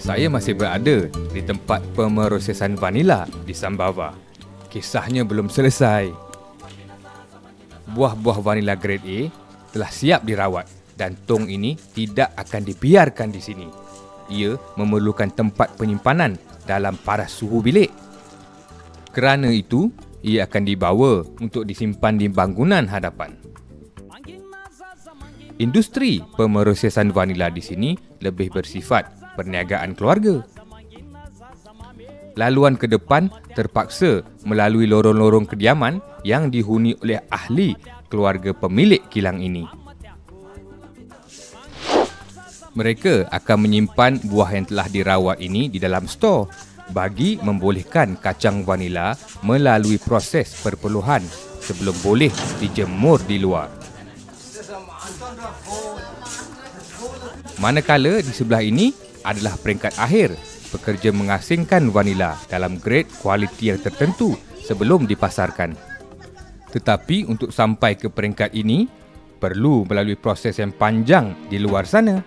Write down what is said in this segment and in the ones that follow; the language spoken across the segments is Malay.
Saya masih berada di tempat pemrosesan vanila di Sambava. Kisahnya belum selesai. Buah-buah vanila grade A telah siap dirawat dan tong ini tidak akan dibiarkan di sini. Ia memerlukan tempat penyimpanan dalam paras suhu bilik. Kerana itu, ia akan dibawa untuk disimpan di bangunan hadapan. Industri pemrosesan vanila di sini lebih bersifat perniagaan keluarga. Laluan ke depan terpaksa melalui lorong-lorong kediaman yang dihuni oleh ahli keluarga pemilik kilang ini. Mereka akan menyimpan buah yang telah dirawat ini di dalam stor bagi membolehkan kacang vanila melalui proses perpeluhan sebelum boleh dijemur di luar. Manakala di sebelah ini adalah peringkat akhir pekerja mengasingkan vanila dalam grade kualiti yang tertentu sebelum dipasarkan. Tetapi untuk sampai ke peringkat ini, perlu melalui proses yang panjang di luar sana.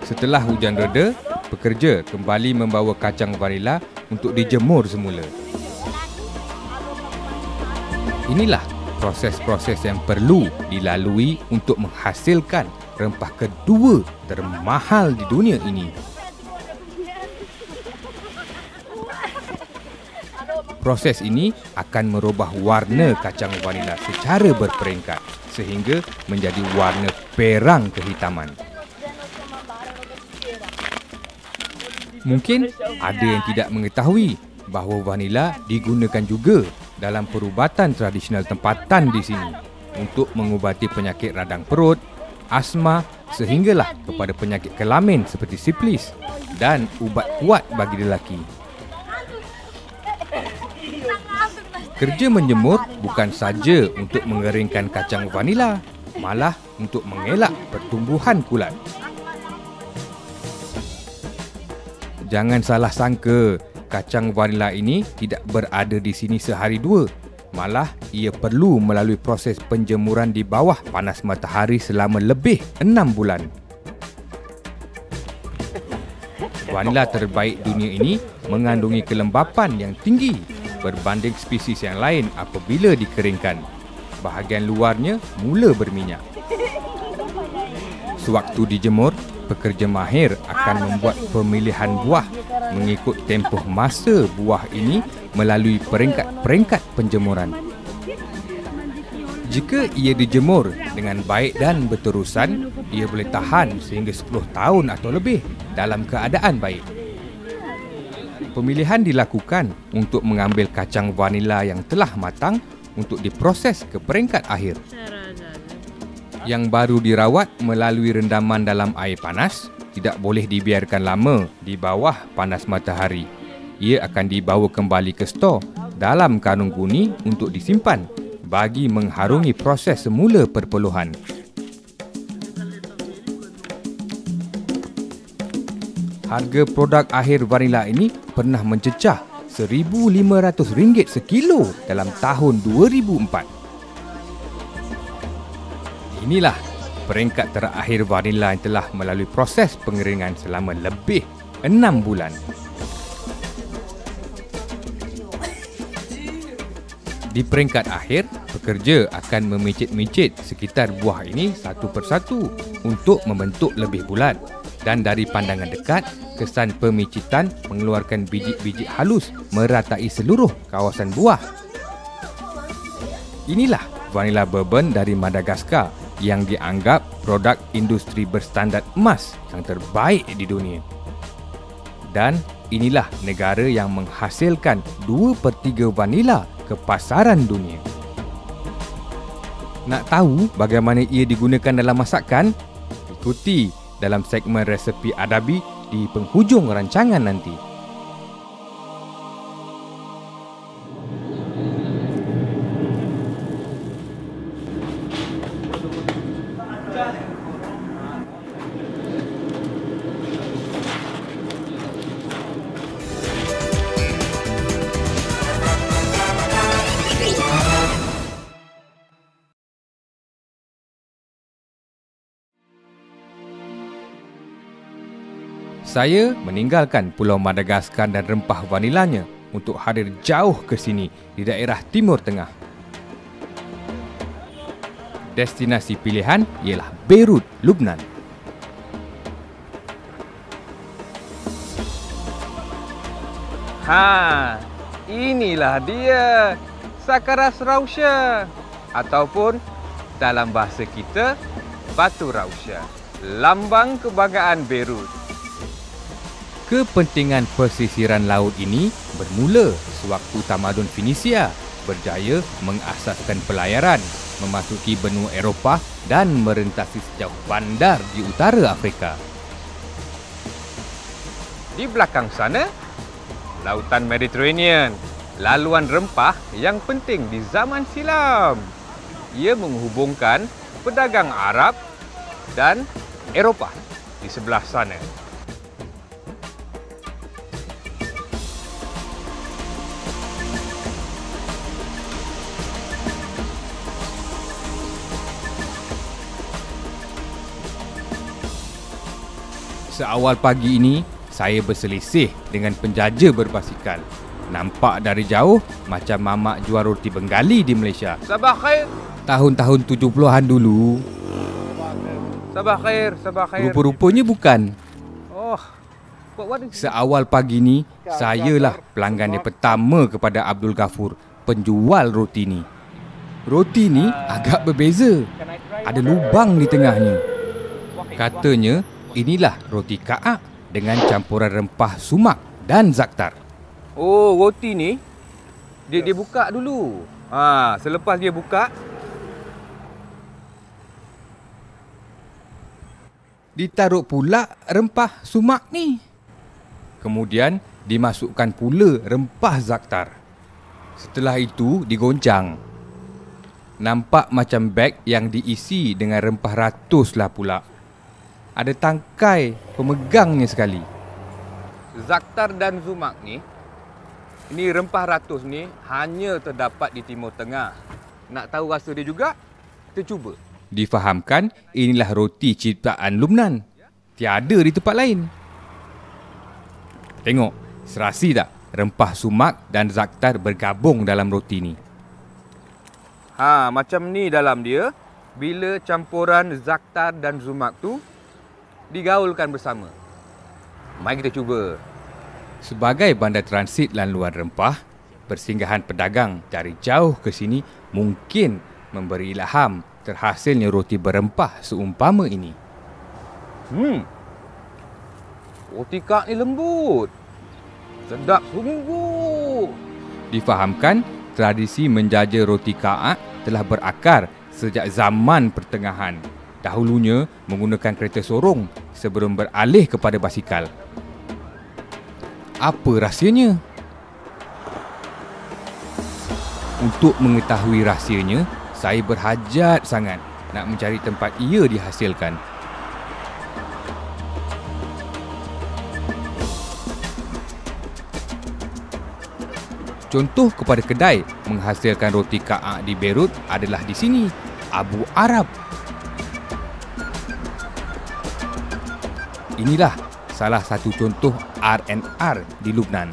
Setelah hujan reda, pekerja kembali membawa kacang vanila untuk dijemur semula. Inilah proses-proses yang perlu dilalui untuk menghasilkan rempah kedua termahal di dunia ini. Proses ini akan merubah warna kacang vanila secara berperingkat sehingga menjadi warna perang kehitaman. Mungkin ada yang tidak mengetahui bahawa vanila digunakan juga dalam perubatan tradisional tempatan di sini untuk mengubati penyakit radang perut, asma sehinggalah kepada penyakit kelamin seperti sifilis dan ubat kuat bagi lelaki. Kerja menjemur bukan saja untuk mengeringkan kacang vanila, malah untuk mengelak pertumbuhan kulat. Jangan salah sangka, kacang vanila ini tidak berada di sini sehari dua. Malah, ia perlu melalui proses penjemuran di bawah panas matahari selama lebih 6 bulan. Vanila terbaik dunia ini mengandungi kelembapan yang tinggi berbanding spesies yang lain apabila dikeringkan. Bahagian luarnya mula berminyak. Sewaktu dijemur, pekerja mahir akan membuat pemilihan buah mengikut tempoh masa buah ini melalui peringkat-peringkat penjemuran. Jika ia dijemur dengan baik dan berterusan, ia boleh tahan sehingga 10 tahun atau lebih dalam keadaan baik. Pemilihan dilakukan untuk mengambil kacang vanila yang telah matang untuk diproses ke peringkat akhir. Yang baru dirawat melalui rendaman dalam air panas tidak boleh dibiarkan lama di bawah panas matahari. Ia akan dibawa kembali ke stor dalam karung guni untuk disimpan bagi mengharungi proses semula perpeluhan. Harga produk akhir vanila ini pernah mencecah RM1,500 sekilo dalam tahun 2004. Inilah peringkat terakhir vanila yang telah melalui proses pengeringan selama lebih 6 bulan. Di peringkat akhir, pekerja akan memicit-micit sekitar buah ini satu persatu untuk membentuk lebih bulat. Dan dari pandangan dekat, kesan pemicitan mengeluarkan biji-biji halus meratai seluruh kawasan buah. Inilah vanila bourbon dari Madagaskar yang dianggap produk industri berstandard emas yang terbaik di dunia. Dan inilah negara yang menghasilkan 2/3 vanila ke pasaran dunia. Nak tahu bagaimana ia digunakan dalam masakan? Ikuti dalam segmen resepi adabi di penghujung rancangan nanti. Saya meninggalkan Pulau Madagaskar dan rempah vanilanya untuk hadir jauh ke sini di daerah Timur Tengah. Destinasi pilihan ialah Beirut, Lubnan. Inilah dia, Sakaras Rausya, ataupun dalam bahasa kita, Batu Rausya, lambang kebanggaan Beirut. Kepentingan pesisiran laut ini bermula sewaktu tamadun Fenisia berjaya mengasaskan pelayaran, memasuki benua Eropah dan merentasi sejauh bandar di utara Afrika. Di belakang sana, Lautan Mediterranean, laluan rempah yang penting di zaman silam. Ia menghubungkan pedagang Arab dan Eropah di sebelah sana. Seawal pagi ini, saya berselisih dengan penjaja berbasikal. Nampak dari jauh macam mamak jual roti Bengali di Malaysia. Sabah khair. Tahun-tahun 70-an dulu. Sabah khair, sabah khair. Rupa-rupanya bukan. Oh. Seawal pagi ni, sayalah pelanggan yang pertama kepada Abdul Ghafur, penjual roti ni. Roti ni agak berbeza. Ada lubang di tengahnya. Katanya, inilah roti Ka'ak dengan campuran rempah sumak dan zaktar. Oh, roti ni dia buka dulu. Selepas dia buka, ditaruh pula rempah sumak ni. Kemudian dimasukkan pula rempah zaktar. Setelah itu digoncang. Nampak macam beg yang diisi dengan rempah ratus lah pula. Ada tangkai pemegangnya sekali. Zaktar dan sumak ni, ini rempah ratus ni hanya terdapat di Timur Tengah. Nak tahu rasa dia juga? Kita cuba. Difahamkan inilah roti ciptaan Lubnan. Tiada di tempat lain. Tengok, serasi tak rempah sumak dan zaktar bergabung dalam roti ni? Macam ni dalam dia. Bila campuran zaktar dan sumak tu digaulkan bersama. Mari kita cuba. Sebagai bandar transit laluan rempah, persinggahan pedagang dari jauh ke sini mungkin memberi ilham terhasilnya roti berempah seumpama ini. Roti Ka'ak ni lembut. Sedap sungguh. Difahamkan, tradisi menjaja roti Ka'ak telah berakar sejak zaman pertengahan. Dahulunya menggunakan kereta sorong sebelum beralih kepada basikal. Apa rahsianya? Untuk mengetahui rahsianya, saya berhajat sangat nak mencari tempat ia dihasilkan. Contoh kepada kedai menghasilkan roti Ka'ak di Beirut adalah di sini, Abu Arab. Inilah salah satu contoh R&R di Lubnan.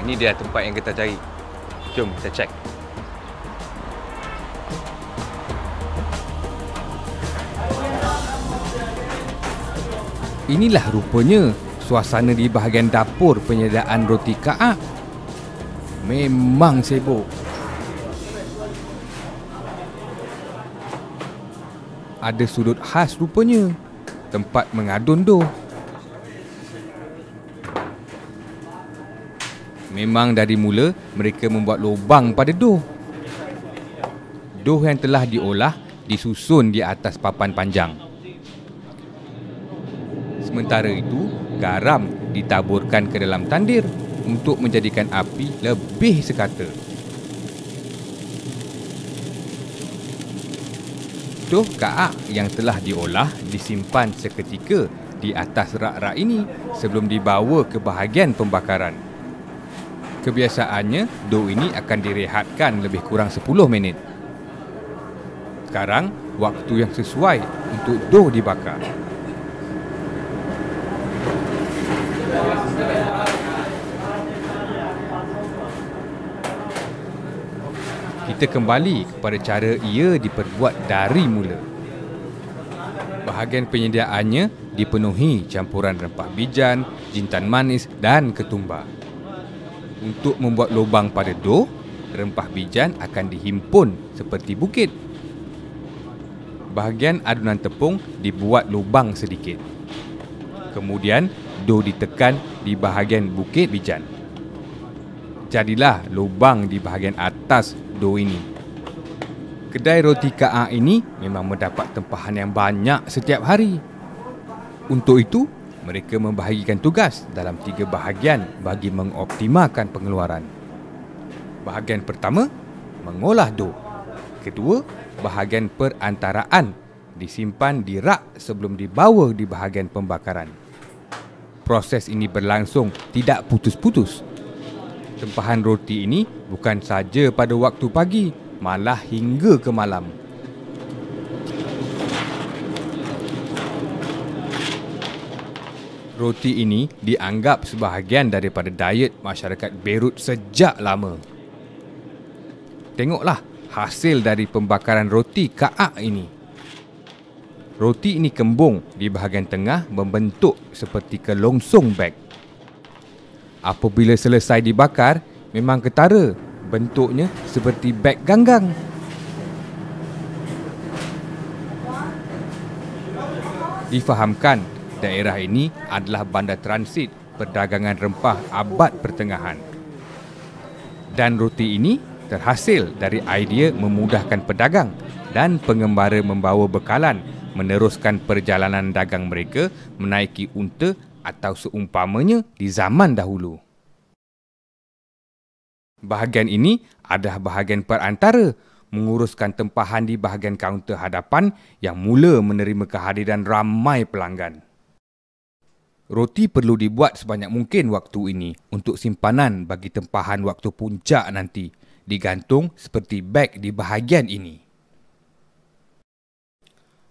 Ini dia tempat yang kita cari. Jom kita cek. Inilah rupanya suasana di bahagian dapur penyediaan roti Ka'ak. Memang sibuk. Ada sudut khas rupanya, tempat mengadun doh. Memang dari mula mereka membuat lubang pada doh. Doh yang telah diolah disusun di atas papan panjang. Sementara itu, garam ditaburkan ke dalam tandir untuk menjadikan api lebih sekata. Doh Ka'ak yang telah diolah disimpan seketika di atas rak-rak ini sebelum dibawa ke bahagian pembakaran. Kebiasaannya, doh ini akan direhatkan lebih kurang 10 minit. Sekarang, waktu yang sesuai untuk dough dibakar. Kita kembali kepada cara ia diperbuat dari mula. Bahagian penyediaannya dipenuhi campuran rempah bijan, jintan manis dan ketumbar. Untuk membuat lubang pada dough, rempah bijan akan dihimpun seperti bukit. Bahagian adunan tepung dibuat lubang sedikit. Kemudian, dough ditekan di bahagian bukit bijan. Jadilah lubang di bahagian atas dough ini. Kedai roti KA ini memang mendapat tempahan yang banyak setiap hari. Untuk itu, mereka membahagikan tugas dalam 3 bahagian bagi mengoptimalkan pengeluaran. Bahagian pertama, mengolah dough. Kedua, bahagian perantaraan disimpan di rak sebelum dibawa di bahagian pembakaran. Proses ini berlangsung tidak putus-putus. Tempahan roti ini bukan saja pada waktu pagi, malah hingga ke malam. Roti ini dianggap sebahagian daripada diet masyarakat Beirut sejak lama. Tengoklah hasil dari pembakaran roti kaak ini. Roti ini kembung di bahagian tengah membentuk seperti kelongsong beg. Apabila selesai dibakar, memang ketara. Bentuknya seperti beg ganggang. Difahamkan, daerah ini adalah bandar transit perdagangan rempah abad pertengahan. Dan roti ini terhasil dari idea memudahkan pedagang dan pengembara membawa bekalan meneruskan perjalanan dagang mereka menaiki unta atau seumpamanya di zaman dahulu. Bahagian ini adalah bahagian perantara menguruskan tempahan di bahagian kaunter hadapan yang mula menerima kehadiran ramai pelanggan. Roti perlu dibuat sebanyak mungkin waktu ini untuk simpanan bagi tempahan waktu puncak nanti, digantung seperti beg di bahagian ini.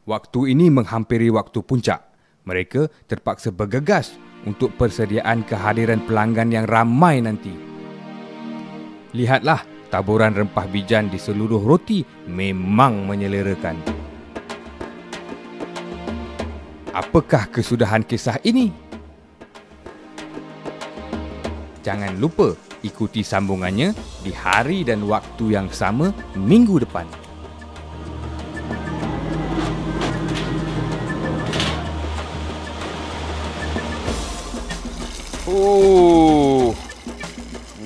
Waktu ini menghampiri waktu puncak. Mereka terpaksa bergegas untuk persediaan kehadiran pelanggan yang ramai nanti. Lihatlah, taburan rempah bijan di seluruh roti memang menyelerakan. Apakah kesudahan kisah ini? Jangan lupa ikuti sambungannya di hari dan waktu yang sama minggu depan.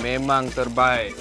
Memang terbaik.